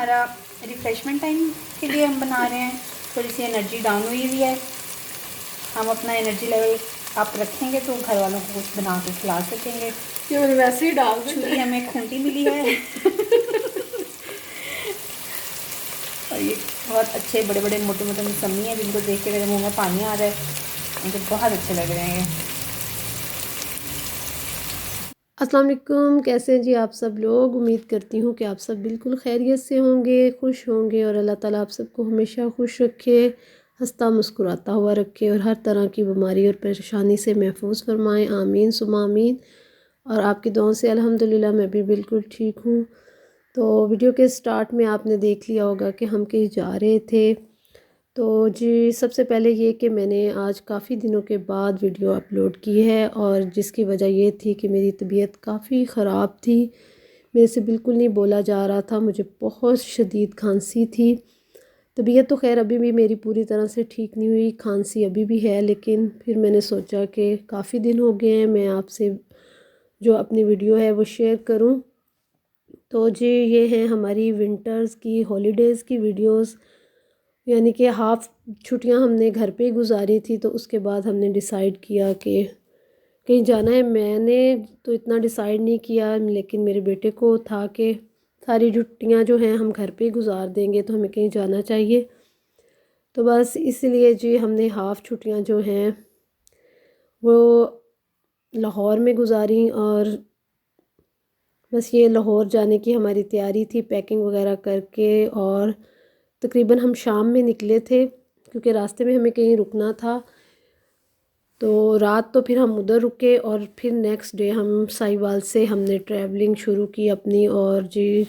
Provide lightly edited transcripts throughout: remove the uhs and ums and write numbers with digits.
हमारा refreshment time के लिए हम बना रहे हैं। थोड़ी सी एनर्जी डाउन हुई हुई है, हम अपना एनर्जी लेवल अप रखेंगे तो घर वालों को कुछ बना के खिला सकेंगे। ये मैंने वैसे ही डाल दी। छुरी हमें खूंटी मिली है और ये बहुत अच्छे बड़े बड़े मोटे मोटे मौसमी हैं जिनको देख के मेरे मुंह में पानी आ रहा है, मुझे बहुत अच्छे लग रहे हैं ये। अस्सलाम वालेकुम, कैसे हैं जी आप सब लोग। उम्मीद करती हूँ कि आप सब बिल्कुल खैरियत से होंगे, खुश होंगे और अल्लाह ताला आप सबको हमेशा खुश रखे, हंसता मुस्कुराता हुआ रखे और हर तरह की बीमारी और परेशानी से महफूज फरमाएँ। आमीन सुमा आमीन। और आपकी दुआओं से अल्हम्दुलिल्लाह मैं भी बिल्कुल ठीक हूँ। तो वीडियो के स्टार्ट में आपने देख लिया होगा कि हम कहीं जा रहे थे। तो जी सबसे पहले ये कि मैंने आज काफ़ी दिनों के बाद वीडियो अपलोड की है और जिसकी वजह ये थी कि मेरी तबीयत काफ़ी ख़राब थी, मेरे से बिल्कुल नहीं बोला जा रहा था, मुझे बहुत शदीद खांसी थी। तबीयत तो खैर अभी भी मेरी पूरी तरह से ठीक नहीं हुई, खांसी अभी भी है, लेकिन फिर मैंने सोचा कि काफ़ी दिन हो गए हैं, मैं आपसे जो अपनी वीडियो है वो शेयर करूं। तो जी ये हैं हमारी विंटर्स की हॉलीडेज़ की वीडियोस, यानी कि हाफ़ छुट्टियां हमने घर पे ही गुजारी थी। तो उसके बाद हमने डिसाइड किया कि कहीं जाना है। मैंने तो इतना डिसाइड नहीं किया, लेकिन मेरे बेटे को था कि सारी छुट्टियां जो हैं हम घर पे ही गुजार देंगे, तो हमें कहीं जाना चाहिए। तो बस इसलिए जी हमने हाफ़ छुट्टियां जो हैं वो लाहौर में गुजारी और बस ये लाहौर जाने की हमारी तैयारी थी, पैकिंग वगैरह करके। और तकरीबन हम शाम में निकले थे क्योंकि रास्ते में हमें कहीं रुकना था। तो रात तो फिर हम उधर रुके और फिर नेक्स्ट डे हम साहिवाल से हमने ट्रैवलिंग शुरू की अपनी। और जी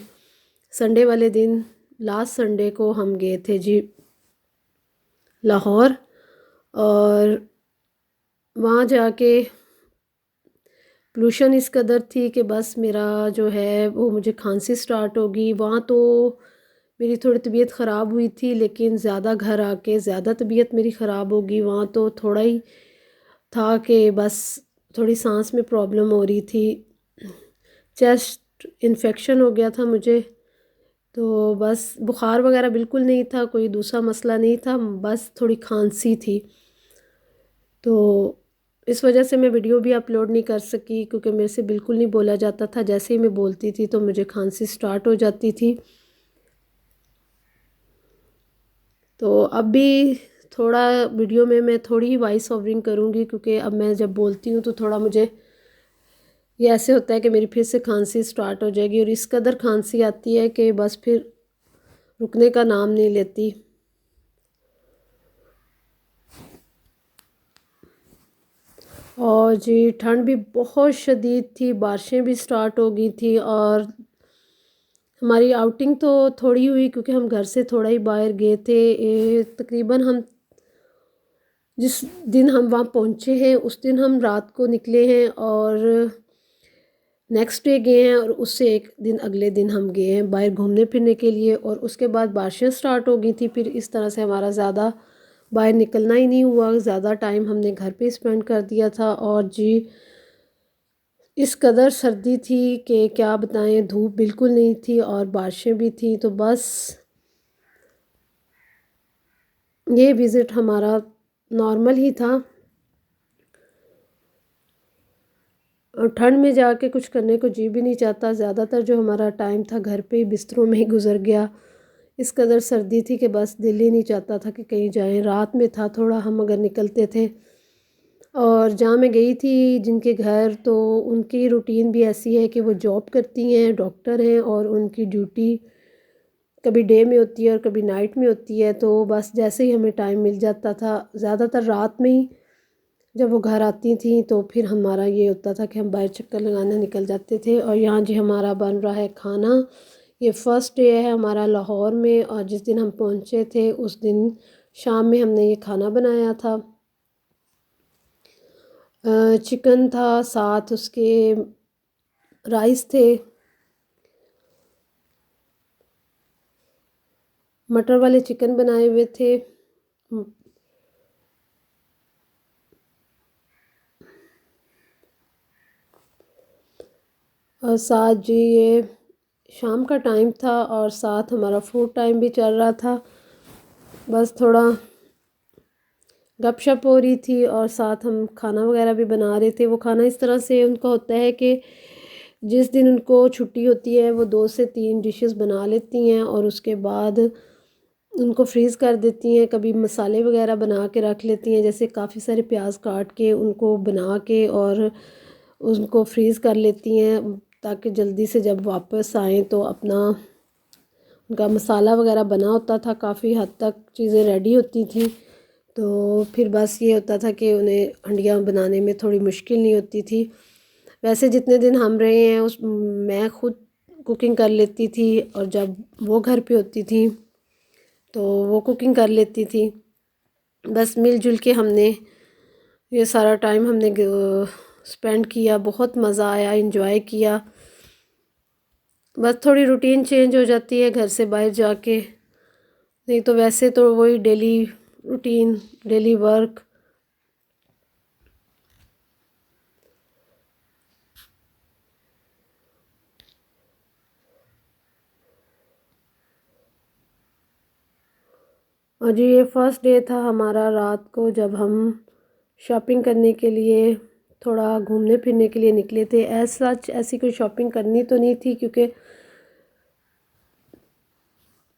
संडे वाले दिन, लास्ट संडे को हम गए थे जी लाहौर। और वहाँ जाके पोल्यूशन इस कदर थी कि बस मेरा जो है वो मुझे खांसी स्टार्ट होगी। वहाँ तो मेरी थोड़ी तबीयत ख़राब हुई थी, लेकिन ज़्यादा घर आके ज़्यादा तबीयत मेरी ख़राब होगी। वहाँ तो थोड़ा ही था कि बस थोड़ी सांस में प्रॉब्लम हो रही थी, चेस्ट इन्फेक्शन हो गया था मुझे। तो बस बुखार वगैरह बिल्कुल नहीं था, कोई दूसरा मसला नहीं था, बस थोड़ी खांसी थी। तो इस वजह से मैं वीडियो भी अपलोड नहीं कर सकी क्योंकि मेरे से बिल्कुल नहीं बोला जाता था। जैसे ही मैं बोलती थी तो मुझे खांसी स्टार्ट हो जाती थी। तो अब भी थोड़ा वीडियो में मैं थोड़ी ही वॉइस ओवरिंग करूँगी क्योंकि अब मैं जब बोलती हूँ तो थोड़ा मुझे ये ऐसे होता है कि मेरी फिर से खांसी स्टार्ट हो जाएगी। और इस कदर खांसी आती है कि बस फिर रुकने का नाम नहीं लेती। और जी ठंड भी बहुत शदीद थी, बारिशें भी स्टार्ट हो गई थी। और हमारी आउटिंग तो थोड़ी हुई क्योंकि हम घर से थोड़ा ही बाहर गए थे। तकरीबन हम जिस दिन हम वहाँ पहुँचे हैं उस दिन हम रात को निकले हैं और नेक्स्ट डे गए हैं। और उससे एक दिन अगले दिन हम गए हैं बाहर घूमने फिरने के लिए। और उसके बाद बारिशें स्टार्ट हो गई थी, फिर इस तरह से हमारा ज़्यादा बाहर निकलना ही नहीं हुआ, ज़्यादा टाइम हमने घर पे स्पेंड कर दिया था। और जी इस कदर सर्दी थी कि क्या बताएं, धूप बिल्कुल नहीं थी और बारिशें भी थी। तो बस ये विज़िट हमारा नॉर्मल ही था। और ठंड में जाके कुछ करने को जी भी नहीं चाहता। ज़्यादातर जो हमारा टाइम था घर पे ही बिस्तरों में ही गुजर गया। इस कदर सर्दी थी कि बस दिल ही नहीं चाहता था कि कहीं जाएं। रात में था थोड़ा हम अगर निकलते थे। और जहाँ मैं गई थी जिनके घर, तो उनकी रूटीन भी ऐसी है कि वो जॉब करती हैं, डॉक्टर हैं और उनकी ड्यूटी कभी डे में होती है और कभी नाइट में होती है। तो बस जैसे ही हमें टाइम मिल जाता था, ज़्यादातर रात में ही जब वो घर आती थी तो फिर हमारा ये होता था कि हम बाहर चक्कर लगाने निकल जाते थे। और यहाँ जी हमारा बन रहा है खाना। ये फ़र्स्ट डे है हमारा लाहौर में और जिस दिन हम पहुँचे थे उस दिन शाम में हमने ये खाना बनाया था। चिकन था, साथ उसके राइस थे, मटर वाले चिकन बनाए हुए थे। और साथ जी ये शाम का टाइम था और साथ हमारा फूड टाइम भी चल रहा था। बस थोड़ा गपशप हो रही थी और साथ हम खाना वगैरह भी बना रहे थे। वो खाना इस तरह से उनका होता है कि जिस दिन उनको छुट्टी होती है वो 2 से 3 डिशेस बना लेती हैं और उसके बाद उनको फ्रीज़ कर देती हैं। कभी मसाले वगैरह बना के रख लेती हैं, जैसे काफ़ी सारे प्याज काट के उनको बना के और उनको फ्रीज़ कर लेती हैं, ताकि जल्दी से जब वापस आएँ तो अपना उनका मसाला वगैरह बना होता था, काफ़ी हद तक चीज़ें रेडी होती थी। तो फिर बस ये होता था कि उन्हें हंडियाँ बनाने में थोड़ी मुश्किल नहीं होती थी। वैसे जितने दिन हम रहे हैं उस मैं ख़ुद कुकिंग कर लेती थी और जब वो घर पे होती थी तो वो कुकिंग कर लेती थी। बस मिलजुल के हमने ये सारा टाइम हमने स्पेंड किया, बहुत मज़ा आया, इंजॉय किया। बस थोड़ी रूटीन चेंज हो जाती है घर से बाहर जाके, नहीं तो वैसे तो वही डेली रूटीन, डेली वर्क। और जी ये फर्स्ट डे था हमारा रात को, जब हम शॉपिंग करने के लिए थोड़ा घूमने फिरने के लिए निकले थे। ऐसा ऐसी कोई शॉपिंग करनी तो नहीं थी क्योंकि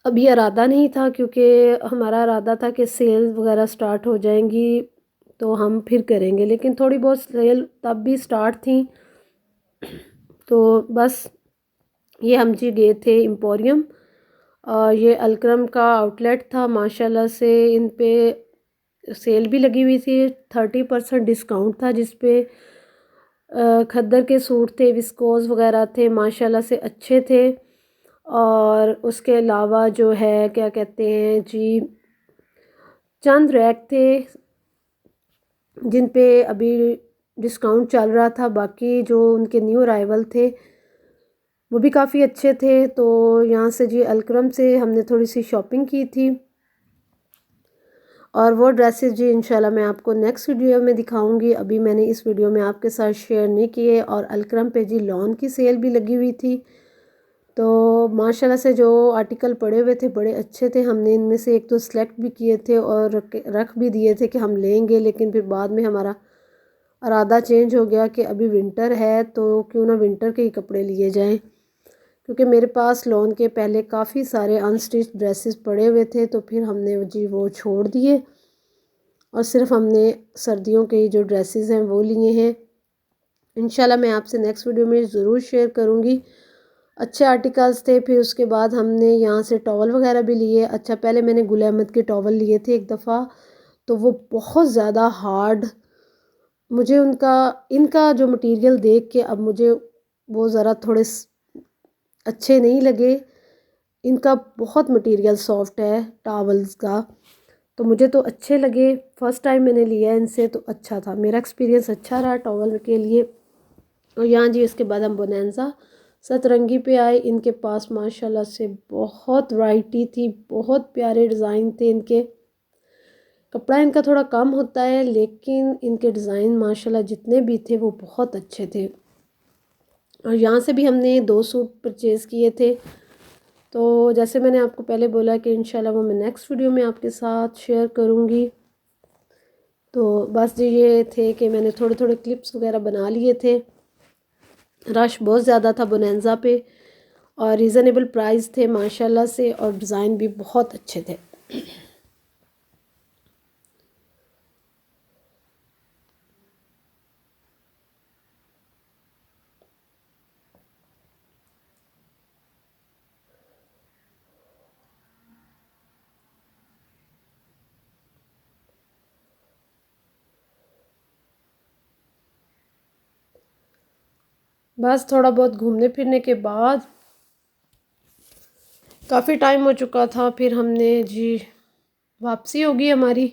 अभी इरादा नहीं था, क्योंकि हमारा इरादा था कि सेल वगैरह स्टार्ट हो जाएंगी तो हम फिर करेंगे, लेकिन थोड़ी बहुत सेल तब भी स्टार्ट थी। तो बस ये हम जी गए थे एम्पोरियम, और ये अलक्रम का आउटलेट था। माशाल्लाह से इन पे सेल भी लगी हुई थी, 30% डिस्काउंट था जिस पे खद्दर के सूट थे, विस्कोस वगैरह थे, माशाल्लाह से अच्छे थे। और उसके अलावा जो है क्या कहते हैं जी, चंद रैक थे जिन पे अभी डिस्काउंट चल रहा था। बाकी जो उनके न्यू अराइवल थे वो भी काफ़ी अच्छे थे। तो यहाँ से जी अलक्रम से हमने थोड़ी सी शॉपिंग की थी, और वो ड्रेसेस जी इंशाल्लाह मैं आपको नेक्स्ट वीडियो में दिखाऊंगी। अभी मैंने इस वीडियो में आपके साथ शेयर नहीं किए। और अलक्रम पे जी लॉन की सेल भी लगी हुई थी, तो माशाल्लाह से जो आर्टिकल पड़े हुए थे बड़े अच्छे थे। हमने इनमें से एक तो सेलेक्ट भी किए थे और रख भी दिए थे कि हम लेंगे, लेकिन फिर बाद में हमारा इरादा चेंज हो गया कि अभी विंटर है तो क्यों ना विंटर के ही कपड़े लिए जाएं, क्योंकि मेरे पास लॉन के पहले काफ़ी सारे अनस्टिच ड्रेसेस पड़े हुए थे। तो फिर हमने जी वो छोड़ दिए और सिर्फ हमने सर्दियों के जो ड्रेसेस हैं वो लिए हैं। इंशाल्लाह मैं आपसे नेक्स्ट वीडियो में ज़रूर शेयर करूँगी। अच्छे आर्टिकल्स थे। फिर उसके बाद हमने यहाँ से टॉवल वगैरह भी लिए। अच्छा, पहले मैंने गुल अहमद के टॉवल लिए थे एक दफ़ा, तो वो बहुत ज़्यादा हार्ड, मुझे उनका इनका जो मटेरियल देख के अब मुझे वो ज़रा थोड़े अच्छे नहीं लगे। इनका बहुत मटेरियल सॉफ्ट है टॉवल्स का, तो मुझे तो अच्छे लगे। फ़र्स्ट टाइम मैंने लिया इनसे तो अच्छा था, मेरा एक्सपीरियंस अच्छा रहा टॉवल के लिए। और यहाँ जी इसके बाद हम बोनेंजा सतरंगी पे आए। इनके पास माशाल्लाह से बहुत वैरायटी थी, बहुत प्यारे डिज़ाइन थे इनके। कपड़ा इनका थोड़ा कम होता है लेकिन इनके डिज़ाइन माशाल्लाह जितने भी थे वो बहुत अच्छे थे। और यहाँ से भी हमने 2 सूट परचेज़ किए थे। तो जैसे मैंने आपको पहले बोला कि इंशाल्लाह वो मैं नेक्स्ट वीडियो में आपके साथ शेयर करूँगी। तो बस जी ये थे कि मैंने थोड़े थोड़े क्लिप्स वगैरह बना लिए थे। रश बहुत ज़्यादा था बोनेंजा पे और रीज़नेबल प्राइस थे माशाल्लाह से, और डिज़ाइन भी बहुत अच्छे थे। बस थोड़ा बहुत घूमने फिरने के बाद काफ़ी टाइम हो चुका था, फिर हमने जी वापसी होगी हमारी।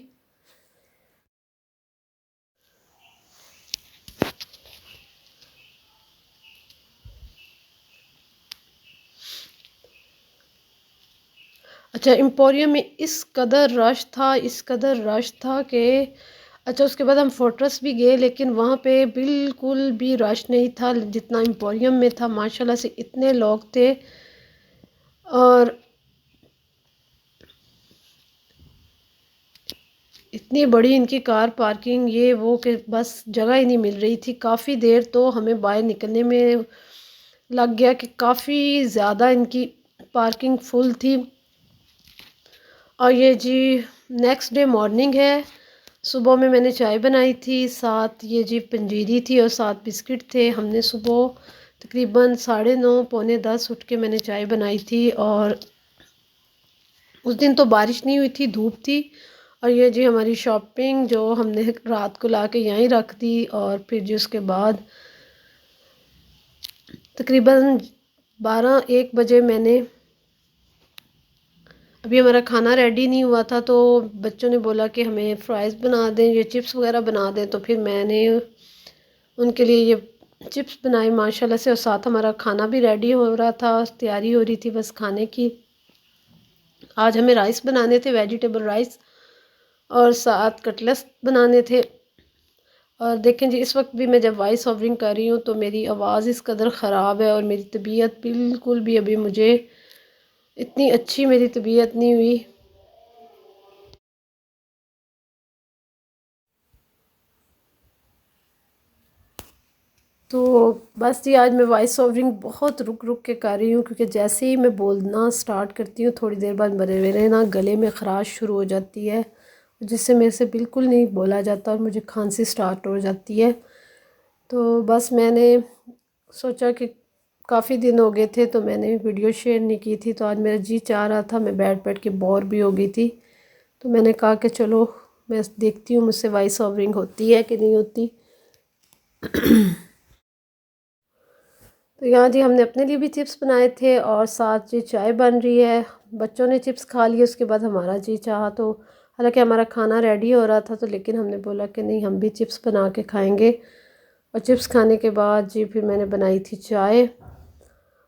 अच्छा, एम्पोरियम में इस कदर रश था, इस कदर रश था कि अच्छा उसके बाद हम फोर्ट्रेस भी गए, लेकिन वहाँ पे बिल्कुल भी रश नहीं था जितना एम्पोरियम में था। माशाल्लाह से इतने लोग थे और इतनी बड़ी इनकी कार पार्किंग ये वो कि बस जगह ही नहीं मिल रही थी। काफ़ी देर तो हमें बाहर निकलने में लग गया कि काफ़ी ज़्यादा इनकी पार्किंग फुल थी। और ये जी नेक्स्ट डे मॉर्निंग है। सुबह में मैंने चाय बनाई थी, साथ ये जी पंजीरी थी और साथ बिस्किट थे। हमने सुबह तकरीबन 9:30 पौने 10 उठ के मैंने चाय बनाई थी। और उस दिन तो बारिश नहीं हुई थी, धूप थी। और ये जी हमारी शॉपिंग जो हमने रात को ला के यहीं रख दी। और फिर जी उसके बाद तकरीबन 12-1 बजे मैंने, अभी हमारा खाना रेडी नहीं हुआ था तो बच्चों ने बोला कि हमें फ्राइज़ बना दें, ये चिप्स वगैरह बना दें। तो फिर मैंने उनके लिए ये चिप्स बनाए माशाल्लाह से। और साथ हमारा खाना भी रेडी हो रहा था, तैयारी हो रही थी बस खाने की। आज हमें राइस बनाने थे, वेजिटेबल राइस, और साथ कटलेट्स बनाने थे। और देखें जी इस वक्त भी मैं जब वॉइस ओवरिंग कर रही हूँ तो मेरी आवाज़ इस कदर ख़राब है और मेरी तबीयत बिल्कुल भी, अभी मुझे इतनी अच्छी मेरी तबीयत नहीं हुई। तो बस जी आज मैं वॉइस ओवरिंग बहुत रुक रुक के कर रही हूँ, क्योंकि जैसे ही मैं बोलना स्टार्ट करती हूँ थोड़ी देर बाद मेरे ना गले में ख़राश शुरू हो जाती है, जिससे मेरे से बिल्कुल नहीं बोला जाता और मुझे खांसी स्टार्ट हो जाती है। तो बस मैंने सोचा कि काफ़ी दिन हो गए थे तो मैंने वीडियो शेयर नहीं की थी। तो आज मेरा जी चाह रहा था, मैं बैठ बैठ के बोर भी हो गई थी। तो मैंने कहा कि चलो मैं देखती हूँ मुझसे वॉइस ओवरिंग होती है कि नहीं होती। तो यहाँ जी हमने अपने लिए भी चिप्स बनाए थे और साथ जी चाय बन रही है। बच्चों ने चिप्स खा लिए, उसके बाद हमारा जी चाहा। तो हालांकि हमारा खाना रेडी हो रहा था तो लेकिन हमने बोला कि नहीं, हम भी चिप्स बना के खाएंगे। और चिप्स खाने के बाद जी फिर मैंने बनाई थी चाय।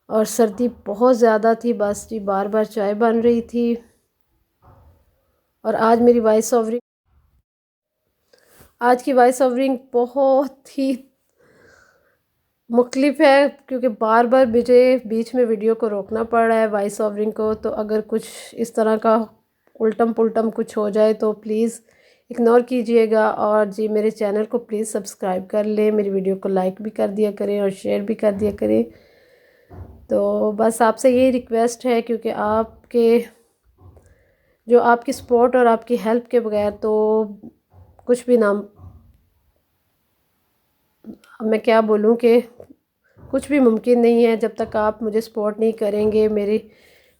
और सर्दी बहुत ज़्यादा थी, बस जी बार बार चाय बन रही थी। और आज की वॉइस ओवरिंग बहुत ही मुख्तलिफ है, क्योंकि बार बार मुझे बीच में वीडियो को रोकना पड़ रहा है वॉइस ओवरिंग को। तो अगर कुछ इस तरह का उल्टम पुल्टम कुछ हो जाए तो प्लीज़ इग्नोर कीजिएगा। और जी मेरे चैनल को प्लीज़ सब्सक्राइब कर लें, मेरी वीडियो को लाइक भी कर दिया करें और शेयर भी कर दिया करें। तो बस आपसे यही रिक्वेस्ट है, क्योंकि आपकी सपोर्ट और आपकी हेल्प के बगैर तो कुछ भी ना, अब मैं क्या बोलूँ कि कुछ भी मुमकिन नहीं है। जब तक आप मुझे सपोर्ट नहीं करेंगे, मेरी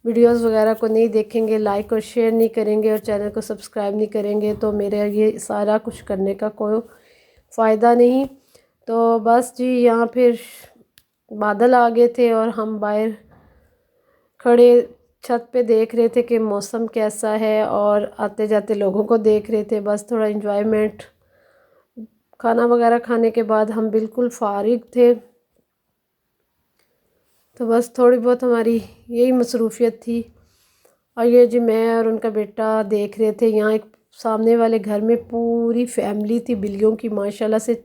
वीडियोस वगैरह को नहीं देखेंगे, लाइक और शेयर नहीं करेंगे और चैनल को सब्सक्राइब नहीं करेंगे, तो मेरे ये सारा कुछ करने का कोई फ़ायदा नहीं। तो बस जी यहाँ फिर बादल आ गए थे और हम बाहर खड़े छत पे देख रहे थे कि मौसम कैसा है, और आते जाते लोगों को देख रहे थे। बस थोड़ा इन्जॉयमेंट, खाना वगैरह खाने के बाद हम बिल्कुल फारिग थे। तो बस थोड़ी बहुत हमारी यही मसरूफ़ियत थी। और ये जी मैं और उनका बेटा देख रहे थे, यहाँ एक सामने वाले घर में पूरी फैमिली थी बिल्लियों की माशाल्लाह से।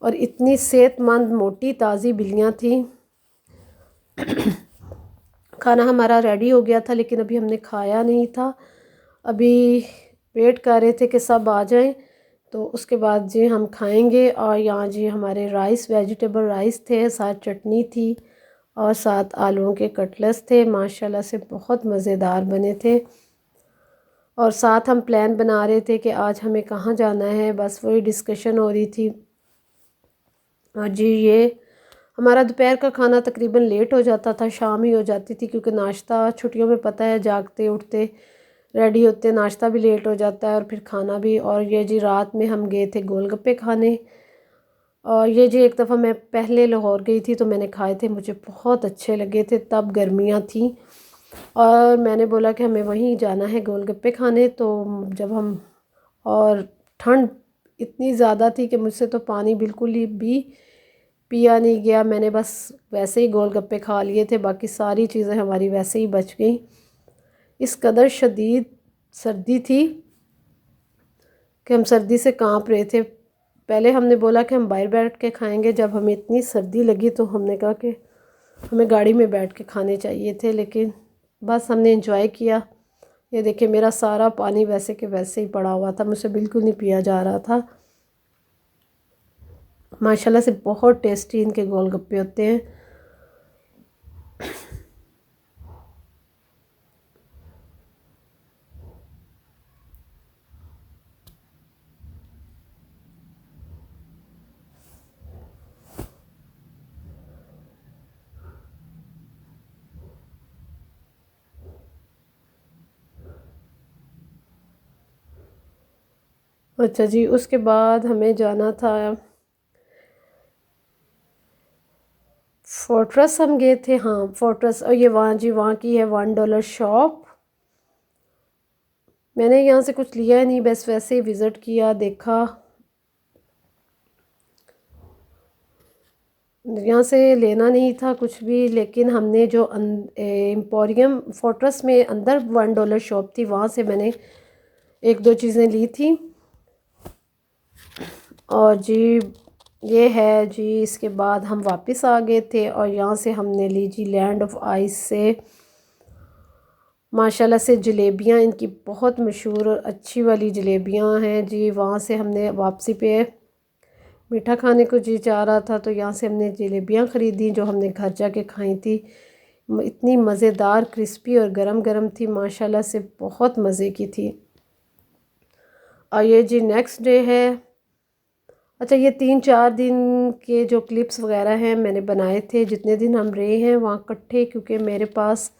और इतनी सेहतमंद मोटी ताज़ी बिल्लियाँ थी। खाना हमारा रेडी हो गया था लेकिन अभी हमने खाया नहीं था। अभी वेट कर रहे थे कि सब आ जाएं तो उसके बाद जी हम खाएंगे। और यहाँ जी हमारे राइस, वेजिटेबल राइस थे, साथ चटनी थी और साथ आलूओं के कटलेट्स थे, माशाल्लाह से बहुत मज़ेदार बने थे। और साथ हम प्लान बना रहे थे कि आज हमें कहाँ जाना है, बस वही डिस्कशन हो रही थी। और जी ये हमारा दोपहर का खाना तकरीबन लेट हो जाता था, शाम ही हो जाती थी, क्योंकि नाश्ता छुट्टियों में पता है जागते उठते रेडी होते नाश्ता भी लेट हो जाता है और फिर खाना भी। और ये जी रात में हम गए थे गोलगप्पे खाने। और ये जी एक दफ़ा मैं पहले लाहौर गई थी तो मैंने खाए थे, मुझे बहुत अच्छे लगे थे, तब गर्मियाँ थी। और मैंने बोला कि हमें वहीं जाना है गोलगप्पे खाने। तो जब हम, और ठंड इतनी ज़्यादा थी कि मुझसे तो पानी बिल्कुल ही भी पिया नहीं गया। मैंने बस वैसे ही गोलगप्पे खा लिए थे, बाकी सारी चीज़ें हमारी वैसे ही बच गई। इस कदर शदीद सर्दी थी कि हम सर्दी से कांप रहे थे। पहले हमने बोला कि हम बाहर बैठ के खाएंगे, जब हमें इतनी सर्दी लगी तो हमने कहा कि हमें गाड़ी में बैठ के खाने चाहिए थे, लेकिन बस हमने इंजॉय किया। ये देखिए मेरा सारा पानी वैसे के वैसे ही पड़ा हुआ था, मुझसे बिल्कुल नहीं पिया जा रहा था। माशाल्लाह से बहुत टेस्टी इनके गोलगप्पे होते हैं। अच्छा जी, उसके बाद हमें जाना था फोर्ट्रेस, हम गए थे। हाँ फोर्ट्रेस, और ये वहाँ जी वहाँ की है $1 शॉप। मैंने यहाँ से कुछ लिया नहीं, बस वैसे ही विज़िट किया, देखा। यहाँ से लेना नहीं था कुछ भी, लेकिन हमने जो एम्पोरियम फोर्ट्रेस में अंदर $1 शॉप थी, वहाँ से मैंने एक दो चीज़ें ली थी। और जी ये है जी, इसके बाद हम वापस आ गए थे और यहाँ से हमने ली जी लैंड ऑफ आइस से माशाल्लाह से जलेबियाँ, इनकी बहुत मशहूर और अच्छी वाली जलेबियाँ हैं जी। वहाँ से हमने वापसी पे मीठा खाने को जी चाह रहा था, तो यहाँ से हमने जलेबियाँ ख़रीदी जो हमने घर जाके खाई थी। इतनी मज़ेदार, क्रिस्पी और गरम गरम थी, माशाल्लाह से बहुत मज़े की थी। और ये जी नेक्स्ट डे है। अच्छा, ये 3-4 दिन के जो क्लिप्स वगैरह हैं मैंने बनाए थे, जितने दिन हम रहे हैं वहाँ इकट्ठे, क्योंकि मेरे पास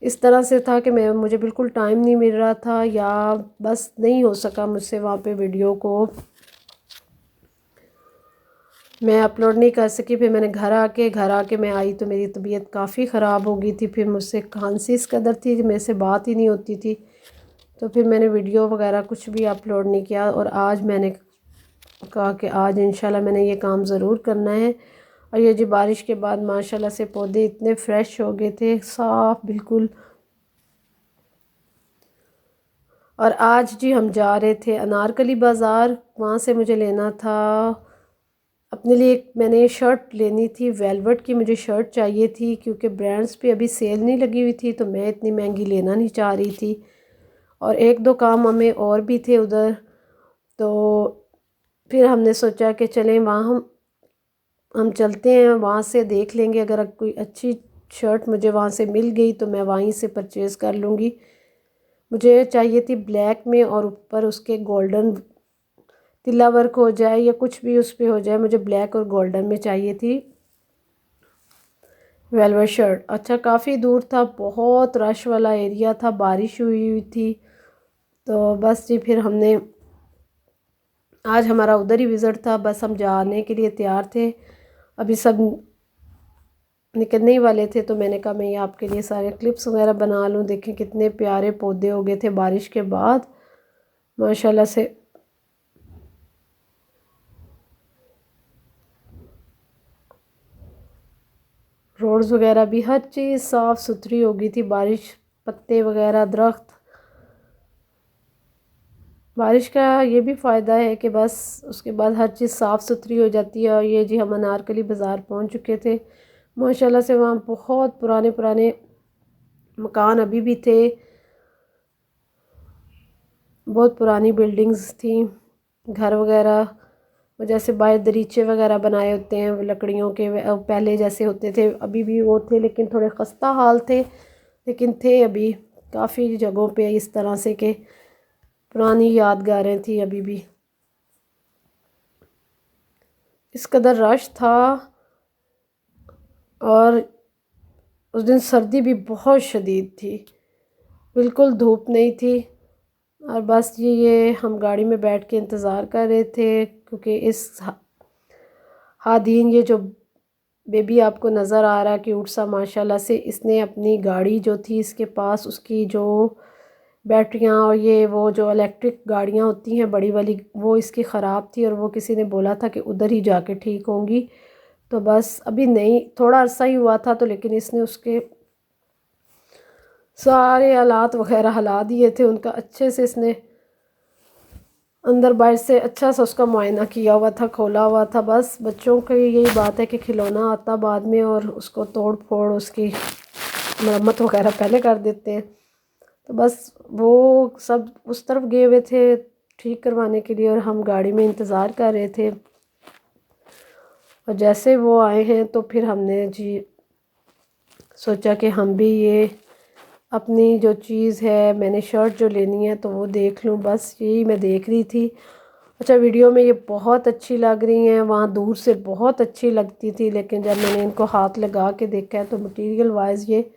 इस तरह से था कि मुझे बिल्कुल टाइम नहीं मिल रहा था, या बस नहीं हो सका मुझसे वहाँ पे वीडियो को मैं अपलोड नहीं कर सकी। फिर मैंने घर आके मैं आई तो मेरी तबीयत काफ़ी ख़राब हो गई थी। फिर मुझसे खांसी इस कदर थी कि मेरे से बात ही नहीं होती थी, तो फिर मैंने वीडियो वगैरह कुछ भी अपलोड नहीं किया। और आज मैंने कहा कि आज इंशाल्लाह मैंने ये काम ज़रूर करना है। और ये जी बारिश के बाद माशाल्लाह से पौधे इतने फ्रेश हो गए थे, साफ़ बिल्कुल। और आज जी हम जा रहे थे अनारकली बाज़ार, वहाँ से मुझे लेना था अपने लिए मैंने शर्ट लेनी थी, वेलवेट की मुझे शर्ट चाहिए थी, क्योंकि ब्रांड्स पे अभी सेल नहीं लगी हुई थी, तो मैं इतनी महंगी लेना नहीं चाह रही थी। और एक दो काम हमें और भी थे उधर, तो फिर हमने सोचा कि चलें वहाँ हम चलते हैं, वहाँ से देख लेंगे। अगर कोई अच्छी शर्ट मुझे वहाँ से मिल गई तो मैं वहीं से परचेज़ कर लूँगी। मुझे चाहिए थी ब्लैक में, और ऊपर उसके गोल्डन तिल्ला वर्क हो जाए या कुछ भी उस पर हो जाए, मुझे ब्लैक और गोल्डन में चाहिए थी वेलवेट शर्ट। अच्छा, काफ़ी दूर था, बहुत रश वाला एरिया था, बारिश हुई हुई थी, तो बस जी फिर हमने आज हमारा उधर ही विज़िट था, बस हम जाने के लिए तैयार थे। अभी सब निकलने ही वाले थे, तो मैंने कहा मैं ये आपके लिए सारे क्लिप्स वगैरह बना लूँ। देखें कितने प्यारे पौधे हो गए थे बारिश के बाद, माशाल्लाह से। रोड्स वगैरह भी हर चीज़ साफ़ सुथरी हो गई थी, बारिश, पत्ते वगैरह, दरख्त। बारिश का ये भी फ़ायदा है कि बस उसके बाद हर चीज़ साफ़ सुथरी हो जाती है। और ये जी हम अनारकली बाज़ार पहुंच चुके थे, माशाल्लाह से। वहाँ बहुत पुराने पुराने मकान अभी भी थे, बहुत पुरानी बिल्डिंग्स थी, घर वगैरह, जैसे बाहर दरीचे वगैरह बनाए होते हैं वो लकड़ियों के, पहले जैसे होते थे अभी भी वो थे, लेकिन थोड़े खस्ता हाल थे, लेकिन थे अभी काफ़ी जगहों पे इस तरह से कि पुरानी यादगारें थी अभी भी। इस कदर रश था, और उस दिन सर्दी भी बहुत शदीद थी, बिल्कुल धूप नहीं थी। और बस ये हम गाड़ी में बैठ के इंतज़ार कर रहे थे, क्योंकि इस हादीन, ये जो बेबी आपको नज़र आ रहा है क्यूट सा, माशाल्लाह से, इसने अपनी गाड़ी जो थी इसके पास, उसकी जो बैटरियां और ये वो जो इलेक्ट्रिक गाड़ियां होती हैं बड़ी वाली, वो इसकी ख़राब थी, और वो किसी ने बोला था कि उधर ही जाके ठीक होंगी। तो बस अभी नहीं, थोड़ा अरसा ही हुआ था, तो लेकिन इसने उसके सारे आलात वगैरह हिला दिए थे उनका, अच्छे से इसने अंदर बाहर से अच्छा सा उसका मुआयना किया हुआ था, खोला हुआ था। बस बच्चों की यही बात है कि खिलौना आता बाद में, और उसको तोड़ फोड़ उसकी मरम्मत वगैरह पहले कर देते हैं। तो बस वो सब उस तरफ गए हुए थे ठीक करवाने के लिए और हम गाड़ी में इंतज़ार कर रहे थे। और जैसे वो आए हैं तो फिर हमने जी सोचा कि हम भी ये अपनी जो चीज़ है, मैंने शर्ट जो लेनी है तो वो देख लूँ, बस यही मैं देख रही थी। अच्छा, वीडियो में ये बहुत अच्छी लग रही हैं, वहाँ दूर से बहुत अच्छी लगती थी, लेकिन जब मैंने इनको हाथ लगा के देखा है तो मटेरियल वाइज ये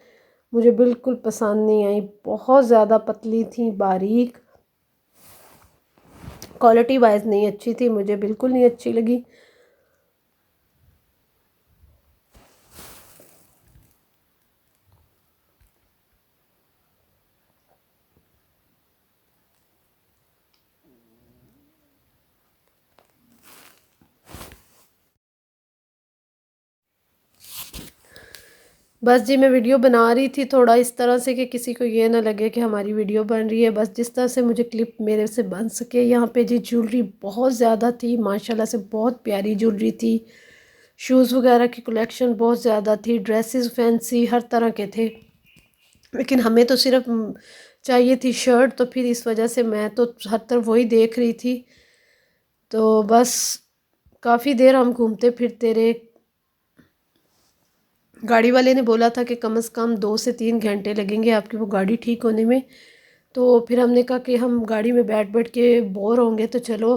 मुझे बिल्कुल पसंद नहीं आई। बहुत ज़्यादा पतली थी, बारीक, क्वालिटी वाइज नहीं अच्छी थी, मुझे बिल्कुल नहीं अच्छी लगी। बस जी मैं वीडियो बना रही थी थोड़ा इस तरह से कि किसी को ये ना लगे कि हमारी वीडियो बन रही है, बस जिस तरह से मुझे क्लिप मेरे से बन सके। यहाँ पे जी ज्वेलरी बहुत ज़्यादा थी, माशाल्लाह से बहुत प्यारी ज्वेलरी थी। शूज़ वगैरह की कलेक्शन बहुत ज़्यादा थी, ड्रेसेस फैंसी हर तरह के थे, लेकिन हमें तो सिर्फ चाहिए थी शर्ट, तो फिर इस वजह से मैं तो हर तरफ वही देख रही थी। तो बस काफ़ी देर हम घूमते फिरते रहे। गाड़ी वाले ने बोला था कि कम से कम 2 से 3 घंटे लगेंगे आपकी वो गाड़ी ठीक होने में। तो फिर हमने कहा कि हम गाड़ी में बैठ बैठ के बोर होंगे, तो चलो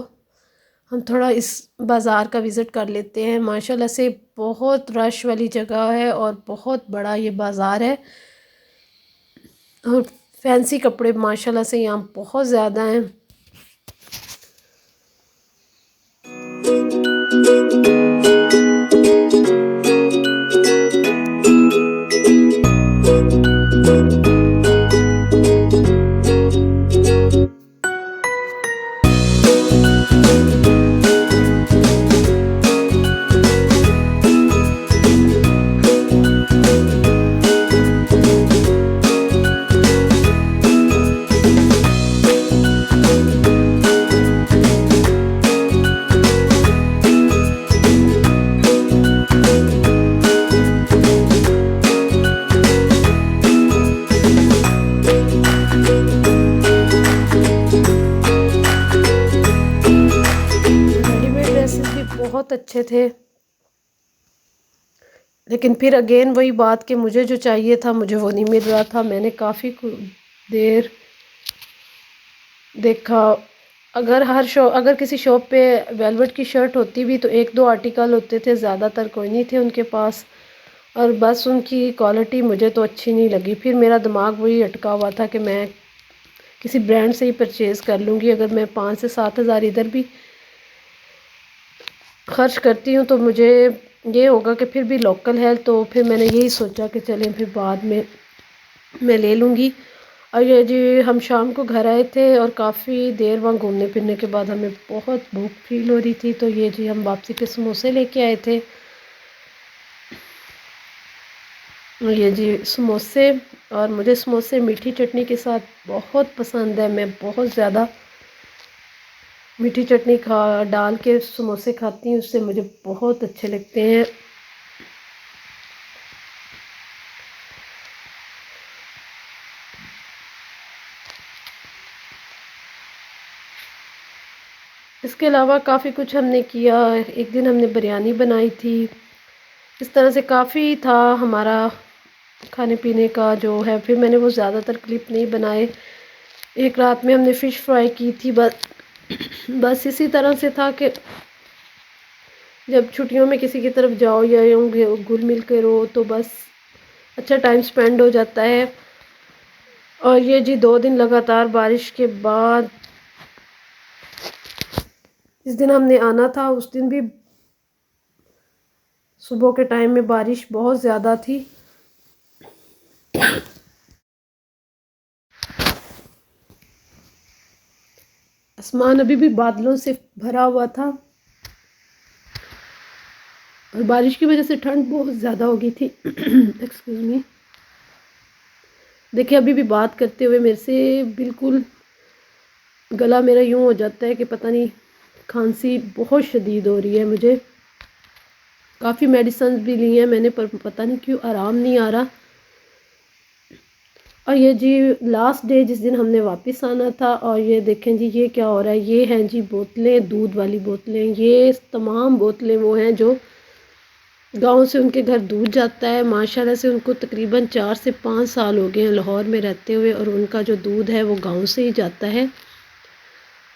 हम थोड़ा इस बाज़ार का विज़िट कर लेते हैं। माशाल्लाह से बहुत रश वाली जगह है और बहुत बड़ा ये बाज़ार है और फैंसी कपड़े माशाल्लाह से यहाँ बहुत ज़्यादा हैं। रेडीमेड ड्रेसेस भी बहुत अच्छे थे, लेकिन फिर अगेन वही बात कि मुझे जो चाहिए था मुझे वो नहीं मिल रहा था। मैंने काफ़ी देर देखा। अगर किसी शॉप पे वेलवेट की शर्ट होती भी तो 1-2 आर्टिकल होते थे, ज़्यादातर कोई नहीं थे उनके पास, और बस उनकी क्वालिटी मुझे तो अच्छी नहीं लगी। फिर मेरा दिमाग वही अटका हुआ था कि मैं किसी ब्रांड से ही परचेज़ कर लूँगी। अगर मैं 5 से 7 हज़ार इधर भी खर्च करती हूँ तो मुझे ये होगा कि फिर भी लोकल है, तो फिर मैंने यही सोचा कि चलें फिर बाद में मैं ले लूँगी। और ये जी हम शाम को घर आए थे और काफ़ी देर वहाँ घूमने फिरने के बाद हमें बहुत भूख फील हो रही थी, तो ये जी हम वापसी पे समोसे लेके आए थे। ये जी समोसे, और मुझे समोसे मीठी चटनी के साथ बहुत पसंद है। मैं बहुत ज़्यादा मीठी चटनी डाल के समोसे खाती हूँ, उससे मुझे बहुत अच्छे लगते हैं। इसके अलावा काफ़ी कुछ हमने किया। एक दिन हमने बिरयानी बनाई थी। इस तरह से काफ़ी था हमारा खाने पीने का जो है। फिर मैंने वो ज़्यादातर क्लिप नहीं बनाए। एक रात में हमने फ़िश फ्राई की थी। बस इसी तरह से था कि जब छुट्टियों में किसी की तरफ जाओ या यूँ घुल मिल के रहो तो बस अच्छा टाइम स्पेंड हो जाता है। और ये जी 2 दिन लगातार बारिश के बाद जिस दिन हमने आना था उस दिन भी सुबह के टाइम में बारिश बहुत ज़्यादा थी। आसमान अभी भी बादलों से भरा हुआ था और बारिश की वजह से ठंड बहुत ज़्यादा हो गई थी। Excuse me. देखिए अभी भी बात करते हुए मेरे से बिल्कुल गला मेरा यूँ हो जाता है कि पता नहीं, खांसी बहुत शदीद हो रही है मुझे। काफ़ी मेडिसिन भी ली हैं मैंने, पर पता नहीं क्यों आराम नहीं आ रहा। और ये जी लास्ट डे जिस दिन हमने वापस आना था। और ये देखें जी ये क्या हो रहा है, ये हैं जी बोतलें, दूध वाली बोतलें। ये तमाम बोतलें वो हैं जो गांव से उनके घर दूध जाता है। माशाल्लाह से उनको तकरीबन 4 से 5 साल हो गए हैं लाहौर में रहते हुए, और उनका जो दूध है वो गांव से ही जाता है।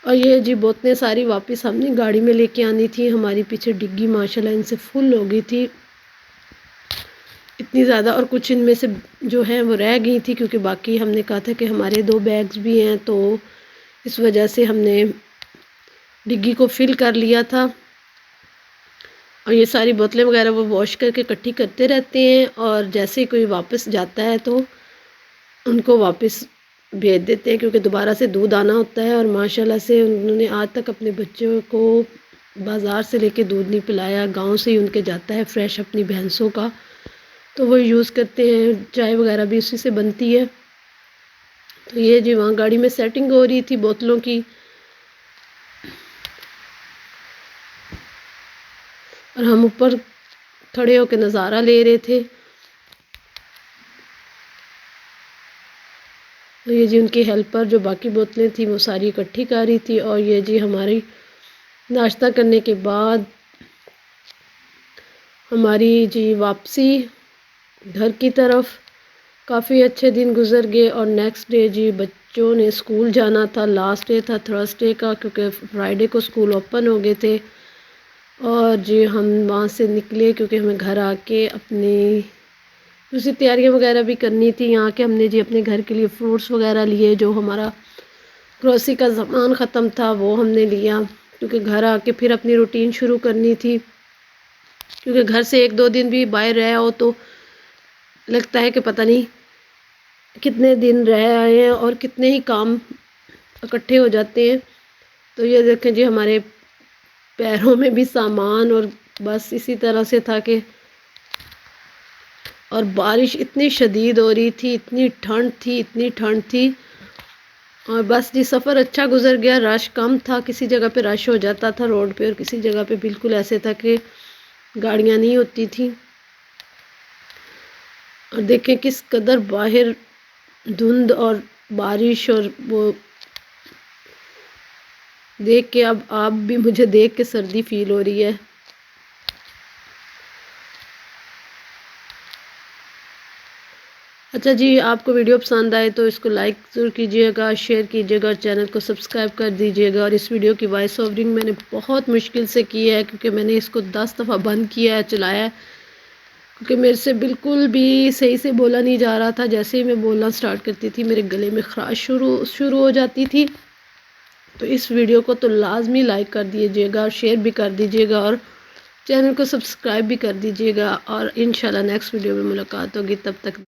और ये जी बोतलें सारी वापस हमने गाड़ी में लेके आनी थी। हमारी पीछे डिग्गी माशाल्लाह इनसे फुल हो गई थी, इतनी ज़्यादा। और कुछ इनमें से जो है वो रह गई थी, क्योंकि बाकी हमने कहा था कि हमारे 2 बैग्स भी हैं, तो इस वजह से हमने डिग्गी को फिल कर लिया था। और ये सारी बोतलें वगैरह वो वॉश करके इकट्ठी करते रहते हैं, और जैसे ही कोई वापस जाता है तो उनको वापस भेज देते हैं, क्योंकि दोबारा से दूध आना होता है। और माशाल्लाह से उन्होंने आज तक अपने बच्चों को बाज़ार से लेके दूध नहीं पिलाया, गांव से ही उनके जाता है फ्रेश अपनी भैंसों का, तो वो यूज़ करते हैं। चाय वगैरह भी उसी से बनती है। तो ये जी वहाँ गाड़ी में सेटिंग हो रही थी बोतलों की, और हम ऊपर खड़े होकर नज़ारा ले रहे थे। तो ये जी उनकी हेल्पर जो बाकी बोतलें थी वो सारी इकट्ठी कर रही थी। और ये जी हमारी नाश्ता करने के बाद हमारी जी वापसी घर की तरफ। काफ़ी अच्छे दिन गुजर गए। और नेक्स्ट डे जी बच्चों ने स्कूल जाना था, लास्ट डे था थर्सडे का, क्योंकि फ्राइडे को स्कूल ओपन हो गए थे। और जी हम वहाँ से निकले, क्योंकि हमें घर आके अपनी दूसरी तैयारियाँ वगैरह भी करनी थी। यहाँ के हमने जी अपने घर के लिए फ्रूट्स वगैरह लिए, जो हमारा ग्रोसरी का सामान ख़त्म था वो हमने लिया, क्योंकि घर आके फिर अपनी रूटीन शुरू करनी थी। क्योंकि घर से 1-2 दिन भी बाहर रहे हो तो लगता है कि पता नहीं कितने दिन रह आए हैं और कितने ही काम इकट्ठे हो जाते हैं। तो ये देखें जी हमारे पैरों में भी सामान, और बस इसी तरह से था कि, और बारिश इतनी शदीद हो रही थी, इतनी ठंड थी, इतनी ठंड थी। और बस जी सफ़र अच्छा गुजर गया। रश कम था, किसी जगह पे रश हो जाता था रोड पे, और किसी जगह पे बिल्कुल ऐसे था कि गाड़ियाँ नहीं होती थी। और देखें किस कदर बाहर धुंध और बारिश, और वो देख के अब आप भी मुझे देख के सर्दी फील हो रही है। अच्छा जी, आपको वीडियो पसंद आए तो इसको लाइक ज़रूर कीजिएगा, शेयर कीजिएगा, और चैनल को सब्सक्राइब कर दीजिएगा। और इस वीडियो की वॉइस ओवरिंग मैंने बहुत मुश्किल से की है, क्योंकि मैंने इसको 10 दफ़ा बंद किया है, चलाया है, क्योंकि मेरे से बिल्कुल भी सही से बोला नहीं जा रहा था। जैसे ही मैं बोलना स्टार्ट करती थी मेरे गले में खराश शुरू हो जाती थी। तो इस वीडियो को तो लाजमी लाइक कर दीजिएगा, शेयर भी कर दीजिएगा, और चैनल को सब्सक्राइब भी कर दीजिएगा। और इंशाल्लाह नेक्स्ट वीडियो में मुलाकात होगी, तब तक